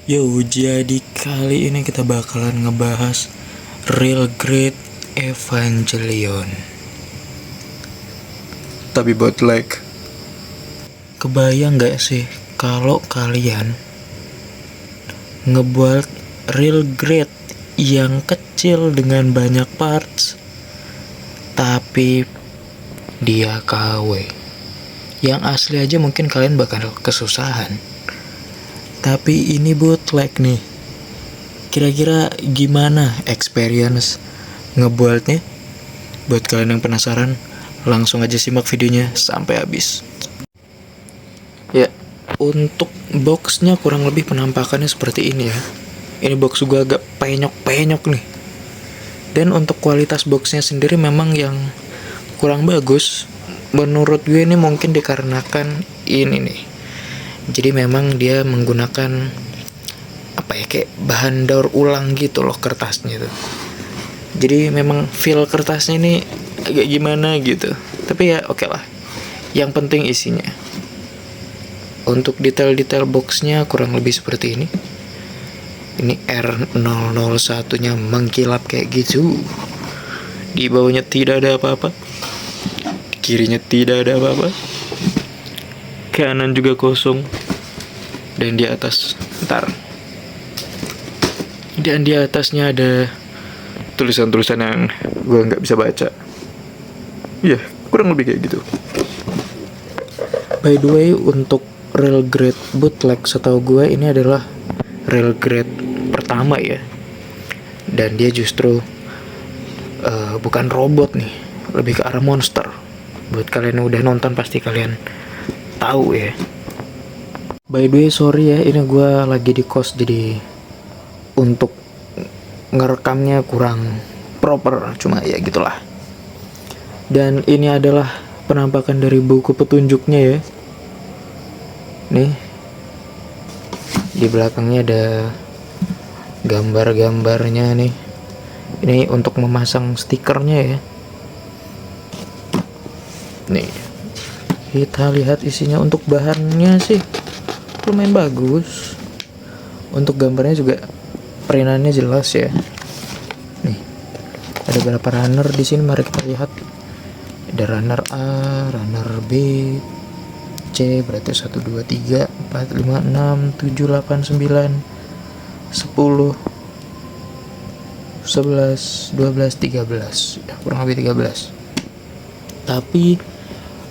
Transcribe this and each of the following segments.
Yo, jadi kali ini kita bakalan ngebahas Real Great Evangelion. Tapi buat like, kebayang gak sih kalau kalian ngebuat Real Great yang kecil dengan banyak parts, tapi dia KW. Yang asli aja mungkin kalian bakal kesusahan. Tapi ini bootleg nih. Kira-kira gimana experience ngebuatnya? Buat kalian yang penasaran, langsung aja simak videonya sampai habis. Ya, untuk boxnya kurang lebih penampakannya seperti ini ya. Ini box gue agak penyok-penyok nih. Dan untuk kualitas boxnya sendiri memang yang kurang bagus. Menurut gue ini mungkin dikarenakan ini nih. Jadi memang dia menggunakan kayak bahan daur ulang gitu loh kertasnya tuh. Jadi memang feel kertasnya ini agak gimana gitu. Tapi ya oke lah. Yang penting isinya. Untuk detail-detail boxnya kurang lebih seperti ini. Ini R001-nya mengkilap kayak gitu. Di bawahnya tidak ada apa-apa. Di kirinya tidak ada apa-apa. Kanan juga kosong. Dan di atas dan di atasnya ada tulisan-tulisan yang gue nggak bisa baca. Ya, kurang lebih kayak gitu. By the way, untuk Real Great bootleg setahu gue ini adalah Real Great pertama ya. Dan dia justru bukan robot nih, lebih ke arah monster. Buat kalian yang udah nonton pasti kalian tahu ya. By the way, sorry ya, ini gue lagi di kos, jadi untuk ngerekamnya kurang proper, cuma ya gitulah. Dan ini adalah penampakan dari buku petunjuknya ya. Nih, di belakangnya ada gambar-gambarnya nih. Ini untuk memasang stikernya ya. Nih, kita lihat isinya. Untuk bahannya sih lumayan bagus. Untuk gambarnya juga perintannya jelas ya. Nih, ada beberapa runner di sini, mari kita lihat. Ada runner A, runner B, C, berarti 1 2 3 4 5 6 7 8 9 10 11 12 13. Ya, kurang lebih 13. Tapi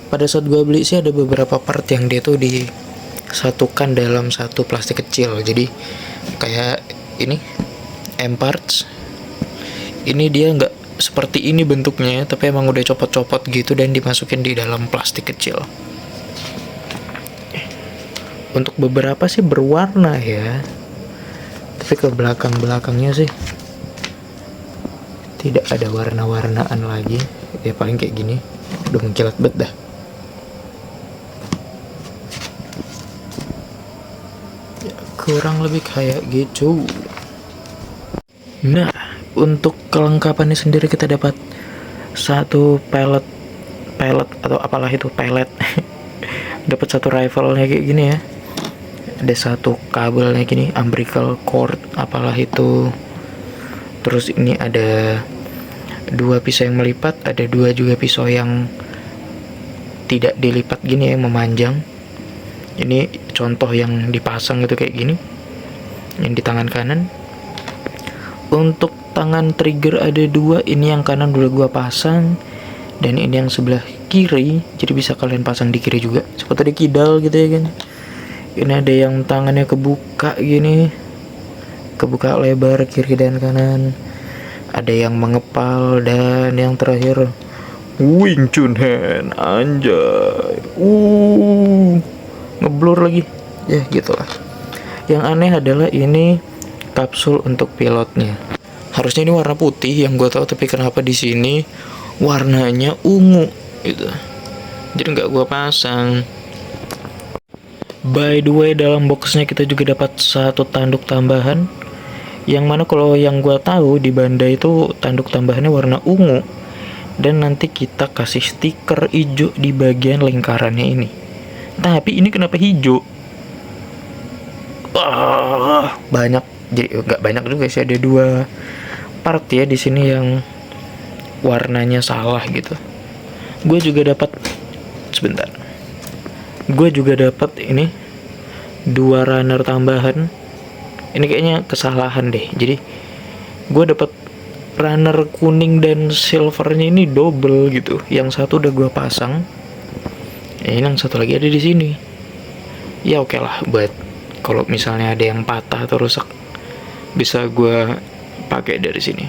pada saat gue beli sih ada beberapa part yang dia tuh disatukan dalam satu plastik kecil. Jadi kayak ini M parts. Ini dia nggak seperti ini bentuknya, tapi emang udah copot-copot gitu dan dimasukin di dalam plastik kecil. Untuk beberapa sih berwarna ya, tapi ke belakang-belakangnya sih tidak ada warna-warnaan lagi. Ya paling kayak gini, udah mengkilat banget dah. Ya, kurang lebih kayak gitu. Nah, untuk kelengkapannya sendiri kita dapat satu pellet atau apalah itu pellet. Dapat satu rifle-nya kayak gini ya. Ada satu kabelnya gini, umbilical cord apalah itu. Terus ini ada 2 pisau yang melipat, ada 2 juga pisau yang tidak dilipat gini yang memanjang. Ini contoh yang dipasang gitu kayak gini. Yang di tangan kanan. Untuk tangan trigger ada 2, ini yang kanan udah gua pasang dan ini yang sebelah kiri, jadi bisa kalian pasang di kiri juga. Seperti di kidal gitu ya kan. Ini ada yang tangannya kebuka gini, kebuka lebar kiri dan kanan. Ada yang mengepal dan yang terakhir Wing Chun hand, anjay. Ngeblur lagi. Ya gitulah. Yang aneh adalah ini kapsul untuk pilotnya. Harusnya ini warna putih yang gue tahu, tapi kenapa di sini warnanya ungu gitu. Jadi nggak gue pasang. By the way, dalam boxnya kita juga dapat satu tanduk tambahan. Yang mana kalau yang gue tahu di Bandai itu tanduk tambahannya warna ungu. Dan nanti kita kasih stiker hijau di bagian lingkarannya ini. Tapi ini kenapa hijau? Banyak, jadi nggak banyak juga sih, ada 2 part ya di sini yang warnanya salah gitu. Gue juga dapat sebentar. Gue juga dapat ini 2 runner tambahan. Ini kayaknya kesalahan deh. Jadi gue dapat runner kuning dan silvernya ini double gitu. Yang satu udah gue pasang. Ini yang satu lagi ada di sini. Ya oke lah, buat kalau misalnya ada yang patah atau rusak, bisa gue pakai dari sini.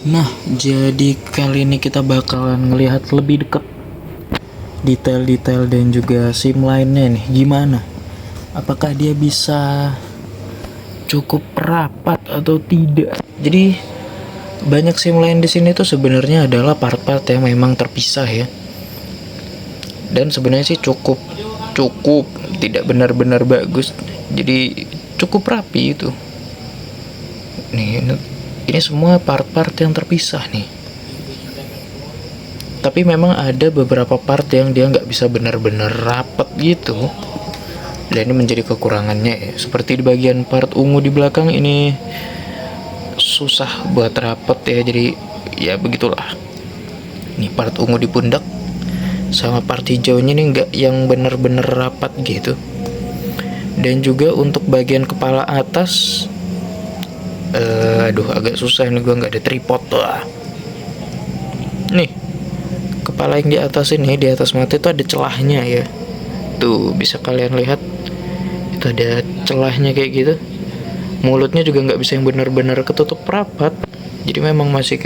Nah, jadi kali ini kita bakalan ngelihat lebih dekat detail-detail dan juga sim lainnya nih. Gimana? Apakah dia bisa cukup rapat atau tidak? Jadi banyak sim lain di sini tuh sebenarnya adalah part-part yang memang terpisah ya. Dan sebenarnya sih cukup tidak benar-benar bagus. Jadi cukup rapi itu. Nih, ini semua part-part yang terpisah nih. Tapi memang ada beberapa part yang dia nggak bisa benar-benar rapat gitu. Dan ini menjadi kekurangannya ya. Seperti di bagian part ungu di belakang ini susah buat rapet ya. Jadi ya begitulah. Ini part ungu di pundak sama part hijaunya nih nggak yang benar-benar rapat gitu. Dan juga untuk bagian kepala atas, aduh agak susah nih, gue nggak ada tripod lah. Nih kepala yang di atas ini, di atas mata itu ada celahnya ya. Tuh bisa kalian lihat, itu ada celahnya kayak gitu. Mulutnya juga nggak bisa yang benar-benar ketutup rapat. Jadi memang masih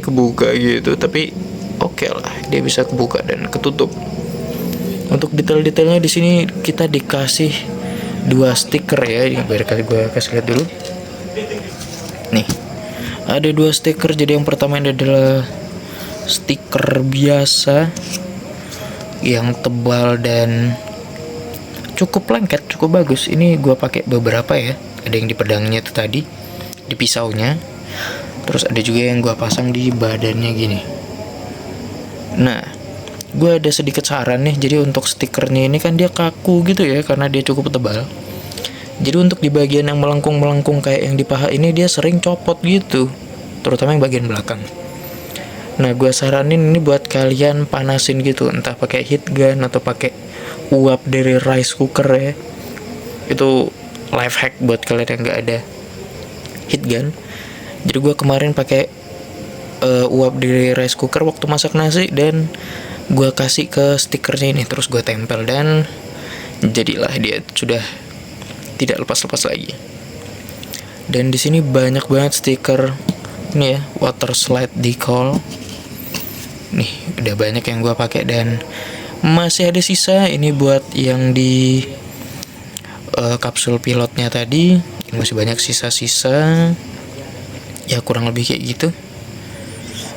kebuka gitu. Tapi oke lah, dia bisa kebuka dan ketutup. Untuk detail-detailnya di sini kita dikasih 2 stiker ya. Biar gue kasih lihat dulu. Nih, ada 2 stiker. Jadi yang pertama ini adalah stiker biasa yang tebal dan cukup lengket, cukup bagus. Ini gue pakai beberapa ya. Ada yang di pedangnya itu tadi, di pisaunya. Terus ada juga yang gue pasang di badannya gini. Nah, gue ada sedikit saran nih. Jadi untuk stikernya ini kan dia kaku gitu ya, karena dia cukup tebal. Jadi untuk di bagian yang melengkung-melengkung kayak yang di paha ini, dia sering copot gitu, terutama yang bagian belakang. Nah, gue saranin ini buat kalian panasin gitu, entah pakai heat gun atau pakai uap dari rice cooker ya. Itu life hack buat kalian yang nggak ada heat gun. Jadi gue kemarin pakai uap dari rice cooker waktu masak nasi, dan gue kasih ke stikernya ini, terus gue tempel, dan jadilah dia sudah tidak lepas-lepas lagi. Dan di sini banyak banget stiker ini ya, water slide decal. Nih udah banyak yang gue pakai, dan masih ada sisa ini buat yang di kapsul pilotnya tadi. Ini masih banyak sisa-sisa ya, kurang lebih kayak gitu.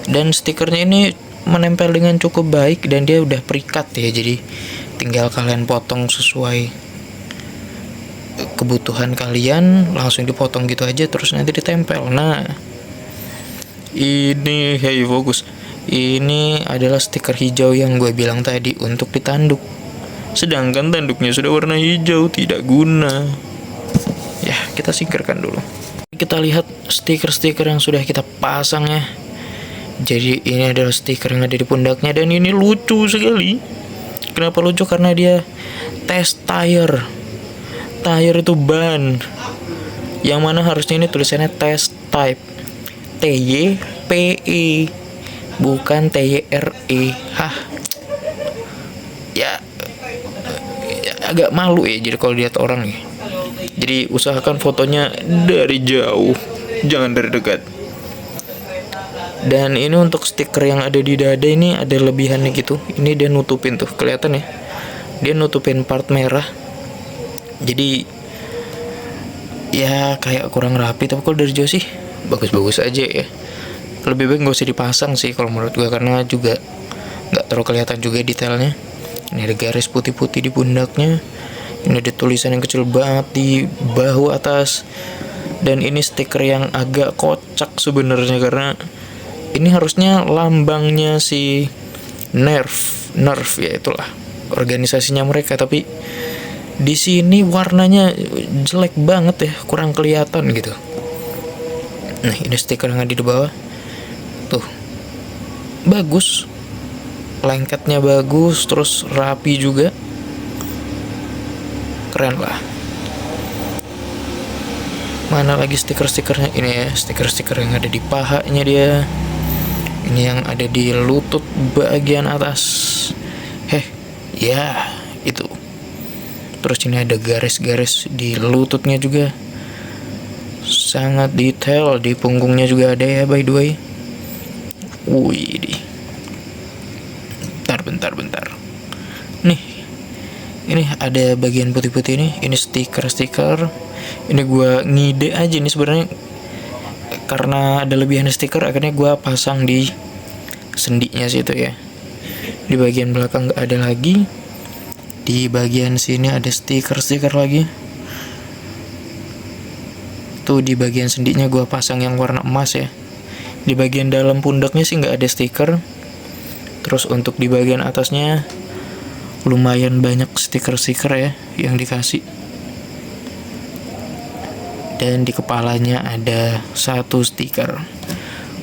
Dan stikernya ini menempel dengan cukup baik, dan dia udah perikat ya. Jadi tinggal kalian potong sesuai kebutuhan kalian, langsung dipotong gitu aja, terus nanti ditempel. Nah, ini fokus. Ini adalah stiker hijau yang gue bilang tadi untuk ditanduk. Sedangkan tanduknya sudah warna hijau, tidak guna. Ya, kita singkirkan dulu. Kita lihat stiker-stiker yang sudah kita pasang ya. Jadi ini adalah stiker yang ada di pundaknya, dan ini lucu sekali. Kenapa lucu? Karena dia test tire. Tire itu ban. Yang mana harusnya ini tulisannya test type. TYPE, bukan TYRE. Ya agak malu ya jadi kalau lihat orang ya. Jadi usahakan fotonya dari jauh, jangan dari dekat. Dan ini untuk stiker yang ada di dada ini ada lebihannya gitu. Ini dia nutupin tuh, kelihatan ya. Dia nutupin part merah. Jadi ya kayak kurang rapi, tapi kalau dari jauh sih bagus-bagus aja ya. Lebih baik gak usah dipasang sih kalau menurut gue, karena juga gak terlalu kelihatan juga detailnya. Ini ada garis putih-putih di pundaknya. Ini ada tulisan yang kecil banget di bahu atas. Dan ini stiker yang agak kocak sebenarnya, karena ini harusnya lambangnya si Nerf ya, itulah organisasinya mereka. Tapi Di sini warnanya jelek banget ya, kurang kelihatan gitu. Nah, ini stiker yang ada di bawah. Tuh. Bagus. Lengketnya bagus, terus rapi juga. Keren lah. Mana lagi stiker-stikernya? Ini ya, stiker-stiker yang ada di pahanya dia. Ini yang ada di lutut bagian atas. Ya, itu. Terus ini ada garis-garis di lututnya juga. Sangat detail. Di punggungnya juga ada ya, by the way. Wih, bentar. Nih, ini ada bagian putih-putih ini. Ini stiker-stiker. Ini gue ngide aja nih sebenarnya, karena ada lebihan stiker, akhirnya gue pasang di sendinya situ ya. Di bagian belakang nggak ada lagi. Di bagian sini ada stiker-stiker lagi. Tuh di bagian sendinya gue pasang yang warna emas ya. Di bagian dalam pundaknya sih nggak ada stiker. Terus untuk di bagian atasnya lumayan banyak stiker-stiker ya yang dikasih. Dan di kepalanya ada satu stiker.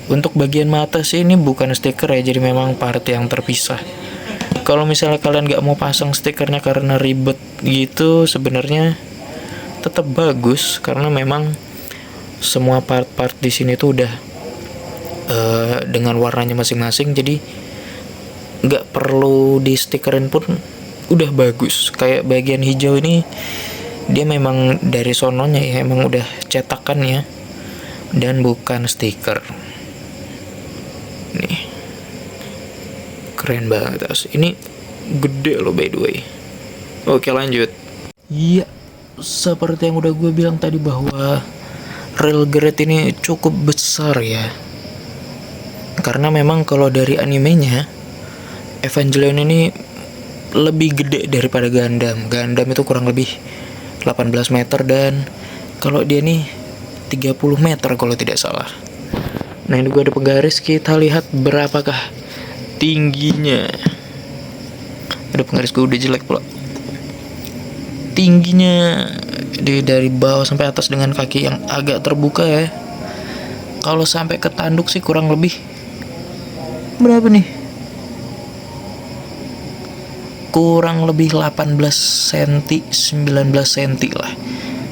Untuk bagian mata sih ini bukan stiker ya, jadi memang part yang terpisah. Kalau misalnya kalian nggak mau pasang stikernya karena ribet gitu, sebenarnya tetap bagus karena memang semua part-part di sini tuh udah dengan warnanya masing-masing, jadi nggak perlu di stikerin pun udah bagus. Kayak bagian hijau ini dia memang dari sononya ya, emang udah cetakan ya, dan bukan stiker. Nih, keren banget. Ini gede loh by the way. Oke, lanjut. Iya, seperti yang udah gue bilang tadi bahwa Railgrade ini cukup besar ya, karena memang kalau dari animenya Evangelion ini lebih gede daripada Gundam. Gundam itu kurang lebih 18 meter, dan kalau dia nih 30 meter kalau tidak salah. Nah, ini gue ada penggaris, kita lihat berapakah tingginya. Ada penggaris, gue udah jelek pula. Tingginya dari bawah sampai atas dengan kaki yang agak terbuka ya. Kalau sampai ke tanduk sih kurang lebih berapa nih? Kurang lebih 18 cm, 19 cm lah.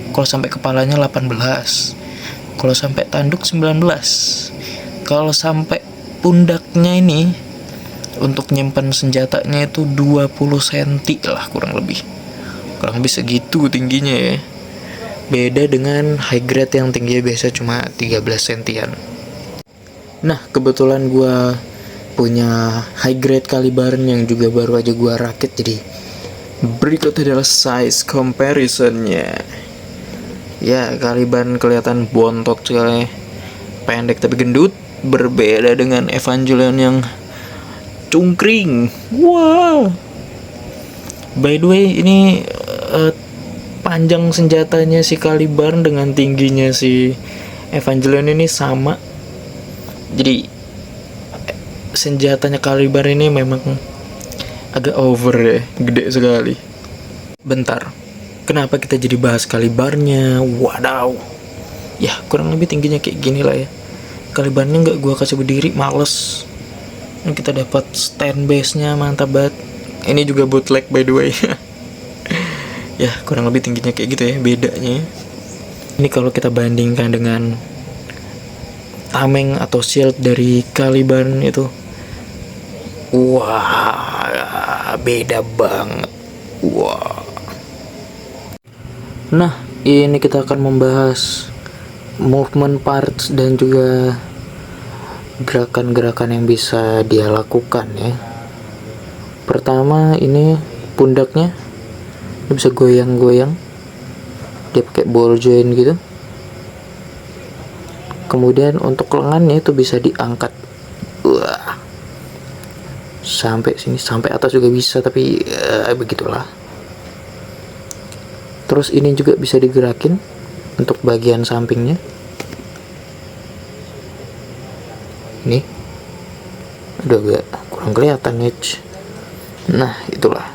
Kalau sampai kepalanya 18. Kalau sampai tanduk 19. Kalau sampai pundaknya ini untuk nyimpen senjatanya itu 20 cm lah kurang lebih. Kurang lebih segitu tingginya ya. Beda dengan high grade yang tingginya biasa cuma 13 sentian. Nah, kebetulan gue punya high grade Caliburn yang juga baru aja gue rakit, jadi berikut adalah size comparisonnya. Ya, Caliburn kelihatan bontot sekali, pendek tapi gendut, berbeda dengan Evangelion yang cungkring. Wow. By the way, ini panjang senjatanya si Caliburn dengan tingginya si Evangelion ini sama. Jadi senjatanya Caliburn ini memang agak over ya, gede sekali. Bentar, kenapa kita jadi bahas Caliburn-nya? Wadaw. Ya, kurang lebih tingginya kayak gini lah ya. Caliburn-nya nggak gua kasih berdiri, males. Dan kita dapat stand base-nya, mantap banget. Ini juga bootleg by the way. Ya, kurang lebih tingginya kayak gitu ya, bedanya. Ini kalau kita bandingkan dengan tameng atau shield dari Caliburn itu, wah, beda banget. Wah. Nah, ini kita akan membahas movement parts dan juga gerakan-gerakan yang bisa dia lakukan ya. Pertama, ini pundaknya dia bisa goyang-goyang, dia pakai ball joint gitu. Kemudian untuk lengannya itu bisa diangkat, wah, sampai sini, sampai atas juga bisa, tapi begitulah. Terus ini juga bisa digerakin untuk bagian sampingnya. Ini udah agak kurang kelihatan nih. Nah, itulah.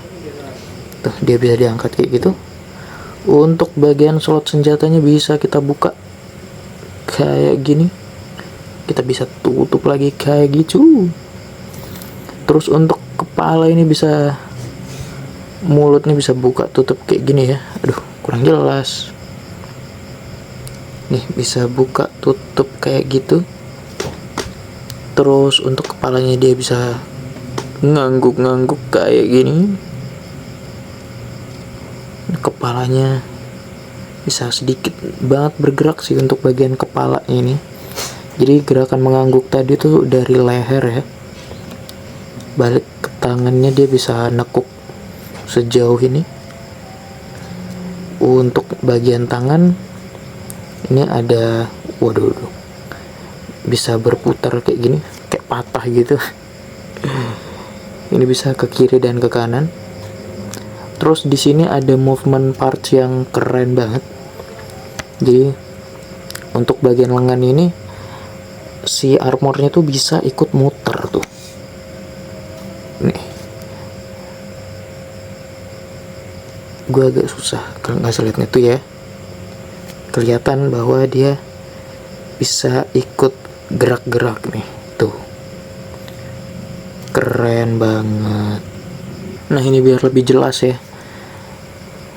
Tuh, dia bisa diangkat kayak gitu. Untuk bagian slot senjatanya bisa kita buka kayak gini, kita bisa tutup lagi kayak gitu. Terus untuk kepala ini bisa, mulutnya bisa buka tutup kayak gini ya. Aduh, kurang jelas. Nih, bisa buka tutup kayak gitu. Terus untuk kepalanya dia bisa ngangguk-ngangguk kayak gini. Kepalanya bisa sedikit banget bergerak sih untuk bagian kepala ini. Jadi gerakan mengangguk tadi tuh dari leher ya, balik ke tangannya dia bisa nekuk sejauh ini. Untuk bagian tangan ini ada, waduh, bisa berputar kayak gini, kayak patah gitu. Ini bisa ke kiri dan ke kanan. Terus di sini ada movement parts yang keren banget. Jadi untuk bagian lengan ini si armornya tuh bisa ikut muter tuh. Nih, gue agak susah kalau nggak lihatnya tuh ya. Kelihatan bahwa dia bisa ikut gerak-gerak nih, tuh. Keren banget. Nah, ini biar lebih jelas ya.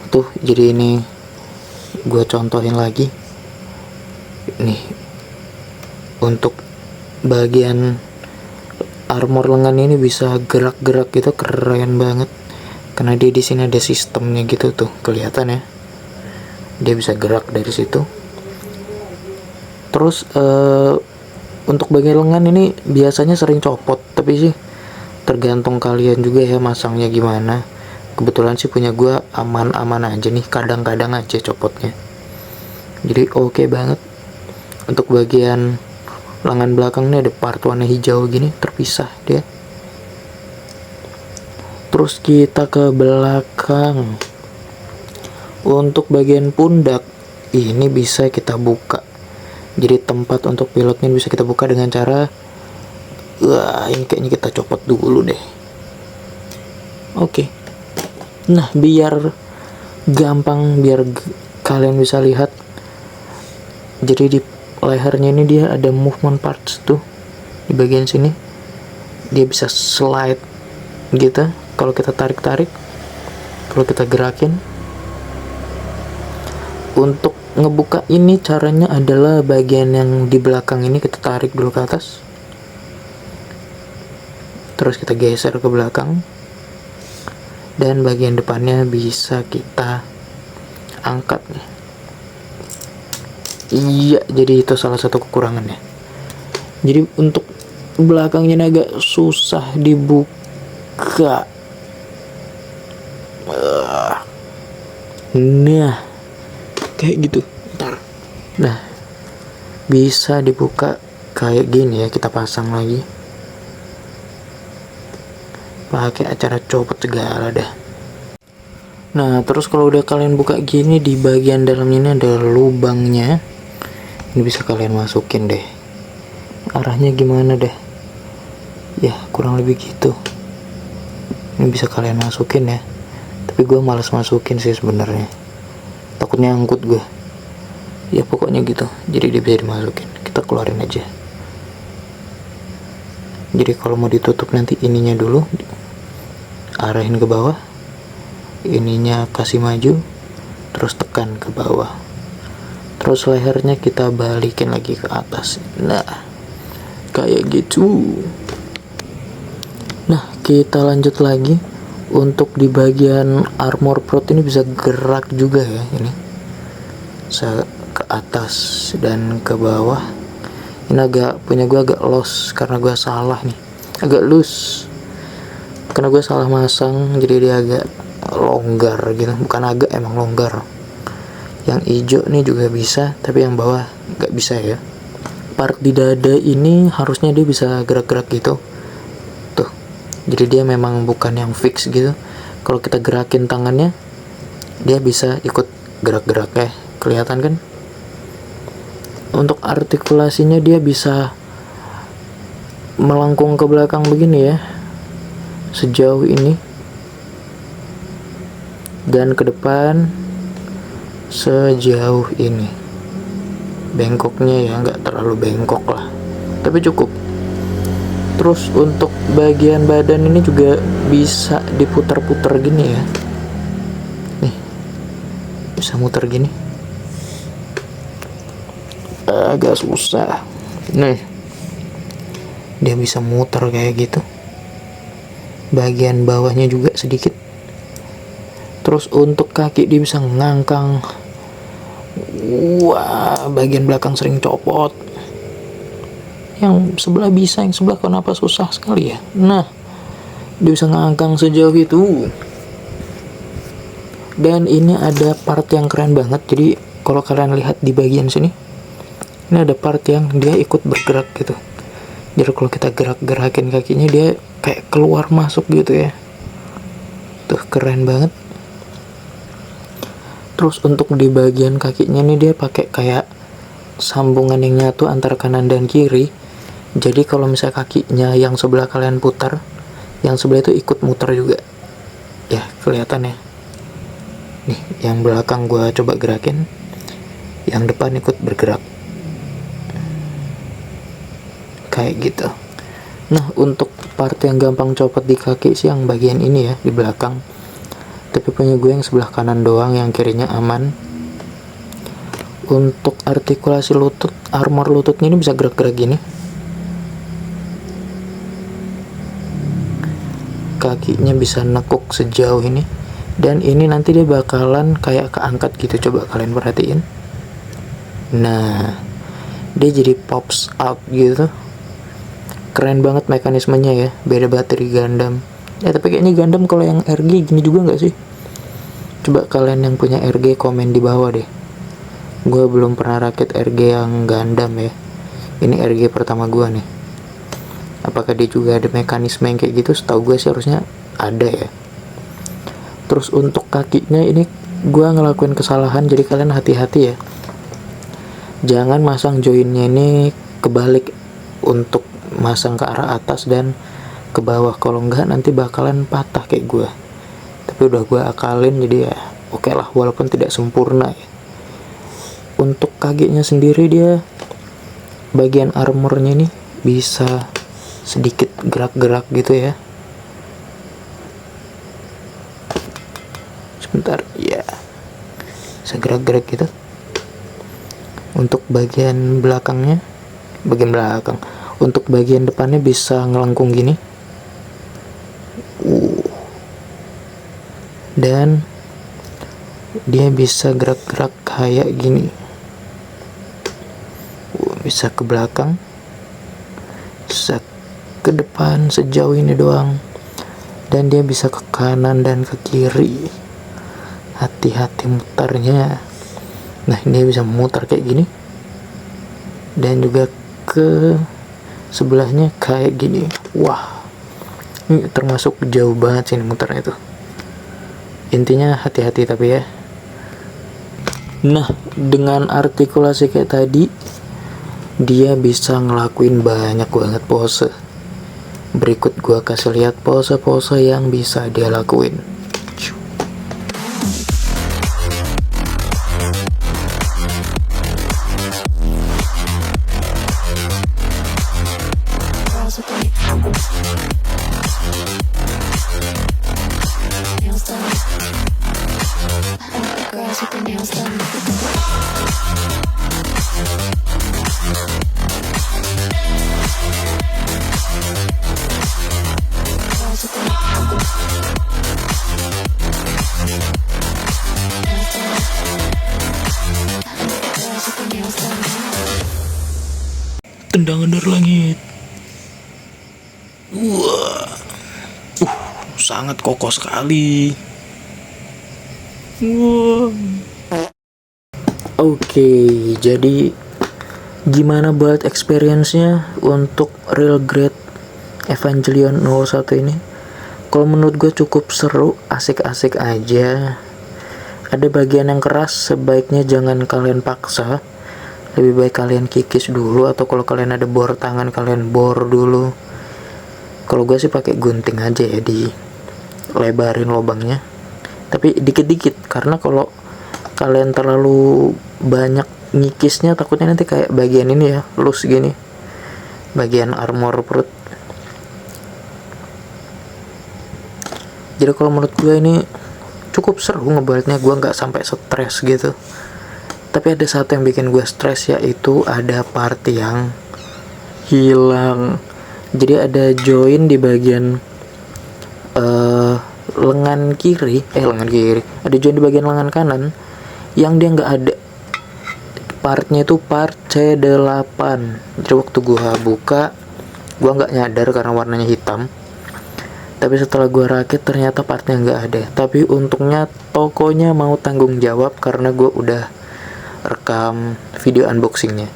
Tuh, jadi ini gue contohin lagi. Nih, untuk bagian armor lengan ini bisa gerak-gerak gitu, keren banget. Karena dia di sini ada sistemnya gitu tuh, kelihatan ya. Dia bisa gerak dari situ. Terus untuk bagian lengan ini biasanya sering copot, tapi sih tergantung kalian juga ya masangnya gimana. Kebetulan sih punya gue aman-aman aja nih, kadang-kadang aja copotnya. Jadi oke banget. Untuk bagian lengan belakang ini ada part warna hijau gini, terpisah dia. Terus kita ke belakang. Untuk bagian pundak ini bisa kita buka. Jadi tempat untuk pilotnya bisa kita buka dengan cara, wah, ini kayaknya kita copot dulu deh. Oke. Nah, biar gampang, biar kalian bisa lihat. Jadi di lehernya ini dia ada movement parts tuh. Di bagian sini dia bisa slide gitu. Kalau kita tarik-tarik, kalau kita gerakin. Untuk ngebuka ini caranya adalah bagian yang di belakang ini kita tarik dulu ke atas. Terus kita geser ke belakang. Dan bagian depannya bisa kita angkat nih. Iya, jadi itu salah satu kekurangannya. Jadi untuk belakangnya ini agak susah dibuka. Nah, kayak gitu. Ntar. Nah, bisa dibuka kayak gini ya, kita pasang lagi. Pakai acara copot segala dah. Nah, terus kalau udah kalian buka gini, di bagian dalam ini ada lubangnya. Ini bisa kalian masukin deh. Arahnya gimana deh? Ya, kurang lebih gitu. Ini bisa kalian masukin ya. Tapi gue malas masukin sih sebenarnya. Takutnya angkut gue. Ya pokoknya gitu. Jadi dia bisa dimasukin. Kita keluarin aja. Jadi kalau mau ditutup nanti ininya dulu, arahin ke bawah, ininya kasih maju, terus tekan ke bawah, terus lehernya kita balikin lagi ke atas. Nah, kayak gitu. Nah, kita lanjut lagi. Untuk di bagian armor prot ini bisa gerak juga ya, ini bisa ke atas dan ke bawah. Ini punya gue agak lost karena gue salah nih, agak loose karena gue salah masang, jadi dia agak longgar gitu. Bukan agak, emang longgar. Yang hijau nih juga bisa, tapi yang bawah nggak bisa ya. Part di dada ini harusnya dia bisa gerak-gerak gitu tuh. Jadi dia memang bukan yang fix gitu. Kalau kita gerakin tangannya, dia bisa ikut gerak-gerak ya, kelihatan kan. Untuk artikulasinya dia bisa melengkung ke belakang begini ya, sejauh ini, dan ke depan sejauh ini. Bengkoknya ya nggak terlalu bengkok lah, tapi cukup. Terus untuk bagian badan ini juga bisa diputar-putar gini ya. Nih, bisa muter gini. Agak susah. Nih, dia bisa muter kayak gitu. Bagian bawahnya juga sedikit. Terus untuk kaki dia bisa ngangkang. Wah, bagian belakang sering copot. Yang sebelah bisa, yang sebelah kenapa susah sekali ya. Nah, dia bisa ngangkang sejauh itu. Dan ini ada part yang keren banget. Jadi kalau kalian lihat di bagian sini, ini ada part yang dia ikut bergerak gitu. Jadi kalau kita gerak-gerakin kakinya, dia kayak keluar masuk gitu ya. Tuh, keren banget. Terus untuk di bagian kakinya nih, dia pakai kayak sambungan yang nyatu antara kanan dan kiri. Jadi kalau misalnya kakinya yang sebelah kalian putar, yang sebelah itu ikut muter juga. Ya, kelihatan ya. Nih, yang belakang gue coba gerakin, yang depan ikut bergerak. Kayak gitu. Nah, untuk part yang gampang copot di kaki sih yang bagian ini ya, di belakang. Tapi punya gue yang sebelah kanan doang, yang kirinya aman. Untuk artikulasi lutut, armor lututnya ini bisa gerak-gerak gini. Kakinya bisa nekuk sejauh ini. Dan ini nanti dia bakalan kayak keangkat gitu, coba kalian perhatiin. Nah, dia jadi pops out gitu. Keren banget mekanismenya ya, beda bateri Gundam. Ya tapi kayaknya Gundam kalau yang RG gini juga nggak sih? Coba kalian yang punya RG komen di bawah deh. Gue belum pernah rakit RG yang Gundam ya. Ini RG pertama gue nih. Apakah dia juga ada mekanisme yang kayak gitu? Setahu gue sih harusnya ada ya. Terus untuk kakinya ini gue ngelakuin kesalahan, jadi kalian hati-hati ya. Jangan masang joinnya ini kebalik untuk masang ke arah atas dan ke bawah. Kalau enggak nanti bakalan patah kayak gue. Tapi udah gue akalin, jadi ya oke lah, walaupun tidak sempurna ya. Untuk kakinya sendiri, dia bagian armornya ini bisa sedikit gerak-gerak gitu ya. Sebentar, ya, bisa gerak-gerak gitu. Untuk bagian belakangnya, bagian belakang. Untuk bagian depannya bisa ngelengkung gini. Dan dia bisa gerak-gerak kayak gini. Bisa ke belakang, bisa ke depan sejauh ini doang. Dan dia bisa ke kanan dan ke kiri. Hati-hati mutarnya. Nah, dia bisa memutar kayak gini. Dan juga ke sebelahnya kayak gini. Wah, ini termasuk jauh banget sih muternya tuh. Intinya hati-hati tapi ya. Nah, dengan artikulasi kayak tadi, dia bisa ngelakuin banyak banget pose. Berikut gua kasih lihat pose-pose yang bisa dia lakuin. Tendangan dari langit. Wah, sangat kokoh sekali. Wah. Oke, jadi gimana buat experience-nya untuk Real Grade Evangelion 01 ini? Kalau menurut gue cukup seru, asik-asik aja. Ada bagian yang keras, sebaiknya jangan kalian paksa. Lebih baik kalian kikis dulu, atau kalau kalian ada bor tangan, kalian bor dulu. Kalau gue sih pakai gunting aja ya, di lebarin lubangnya. Tapi dikit-dikit, karena kalau kalian terlalu banyak ngikisnya, takutnya nanti kayak bagian ini ya, loose gini, bagian armor perut. Jadi kalau menurut gue ini cukup seru ngebuildnya, gue nggak sampai stres gitu. Tapi ada satu yang bikin gue stres, yaitu ada part yang hilang. Jadi ada join di bagian lengan kiri, ada join di bagian lengan kanan yang dia nggak ada. Partnya itu part C8. Jadi waktu gue buka, gue nggak nyadar karena warnanya hitam. Tapi setelah gue rakit ternyata partnya nggak ada. Tapi untungnya tokonya mau tanggung jawab karena gue udah rekam video unboxingnya.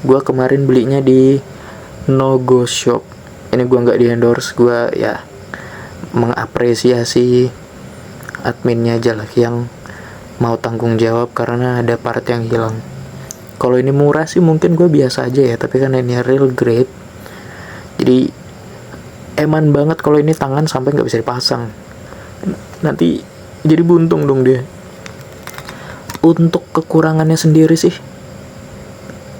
Gue kemarin belinya di Nogo Shop. Ini gue nggak di endorse, gue ya mengapresiasi adminnya aja lah yang mau tanggung jawab karena ada part yang hilang. Kalau ini murah sih mungkin gue biasa aja ya, tapi kan ini real grade, jadi eman banget kalau ini tangan sampai nggak bisa dipasang, nanti jadi buntung dong dia. Untuk kekurangannya sendiri sih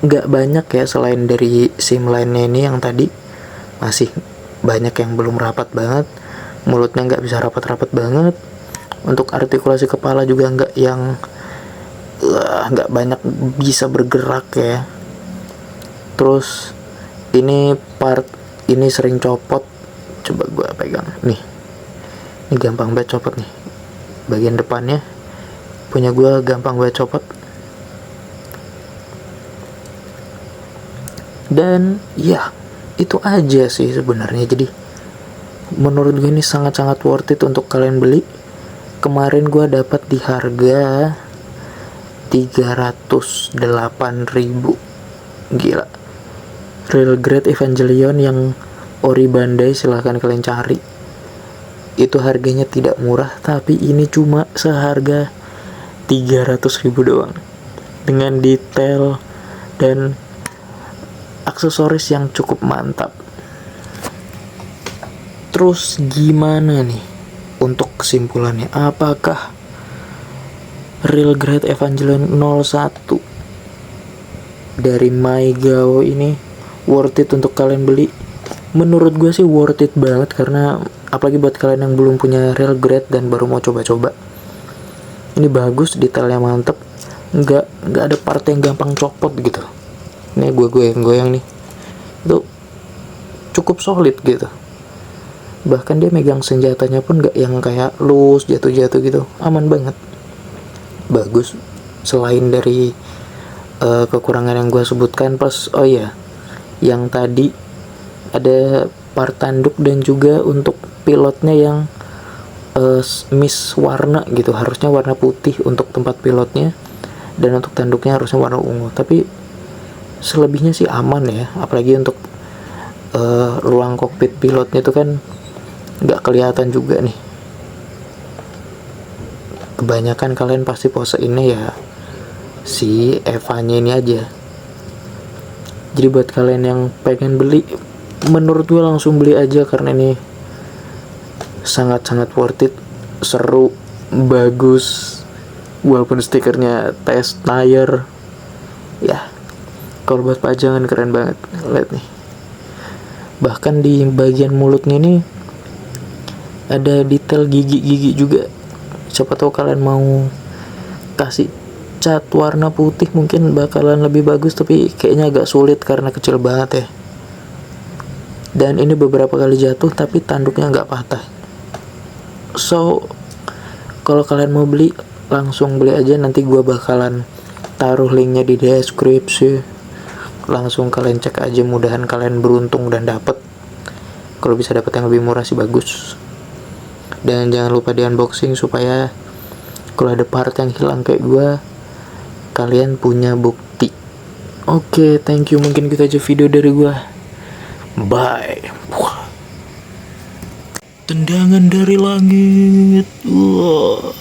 nggak banyak ya, selain dari sim lainnya ini yang tadi masih banyak yang belum rapat banget, mulutnya nggak bisa rapat-rapat banget. Untuk artikulasi kepala juga nggak yang nggak banyak bisa bergerak ya. Terus ini part ini sering copot, coba gue pegang nih, ini gampang banget copot nih, bagian depannya punya gue gampang banget copot. Dan ya itu aja sih sebenarnya. Jadi menurut gue ini sangat-sangat worth it untuk kalian beli. Kemarin gue dapat di harga 308.000. Gila. Real Grade Evangelion yang ori Bandai, silahkan kalian cari. Itu harganya tidak murah, tapi ini cuma seharga 300.000 doang. Dengan detail dan aksesoris yang cukup mantap. Terus gimana nih untuk kesimpulannya? Apakah Real Grade Evangelion 01 dari Maigao ini worth it untuk kalian beli? Menurut gue sih worth it banget, karena apalagi buat kalian yang belum punya Real Grade dan baru mau coba-coba. Ini bagus, detailnya mantep, nggak ada part yang gampang copot gitu. Ini gue goyang-goyang nih, itu cukup solid gitu. Bahkan dia megang senjatanya pun nggak yang kayak loose jatuh-jatuh gitu, aman banget, bagus. Selain dari kekurangan yang gue sebutkan, plus oh ya, yang tadi ada part tanduk dan juga untuk pilotnya yang miss warna gitu, harusnya warna putih untuk tempat pilotnya, dan untuk tanduknya harusnya warna ungu. Tapi selebihnya sih aman ya, apalagi untuk ruang kokpit pilotnya itu kan nggak kelihatan juga nih. Kebanyakan kalian pasti pose ini ya si Eva-nya ini aja. Jadi buat kalian yang pengen beli, menurut gue langsung beli aja karena ini sangat-sangat worth it, seru, bagus. Walaupun stikernya test tire ya, kalau buat pajangan keren banget. Lihat nih, bahkan di bagian mulutnya ini ada detail gigi-gigi juga. Siapa tahu kalian mau kasih cat warna putih mungkin bakalan lebih bagus, tapi kayaknya agak sulit karena kecil banget ya. Dan ini beberapa kali jatuh tapi tanduknya nggak patah. So kalau kalian mau beli, langsung beli aja. Nanti gue bakalan taruh linknya di deskripsi, langsung kalian cek aja. Mudahan kalian beruntung dan dapet. Kalau bisa dapet yang lebih murah sih bagus. Dan jangan lupa di unboxing supaya kalau ada part yang hilang kayak gue, kalian punya bukti. Oke, thank you. Mungkin gitu aja video dari gue. Bye. Tendangan dari langit. Wah.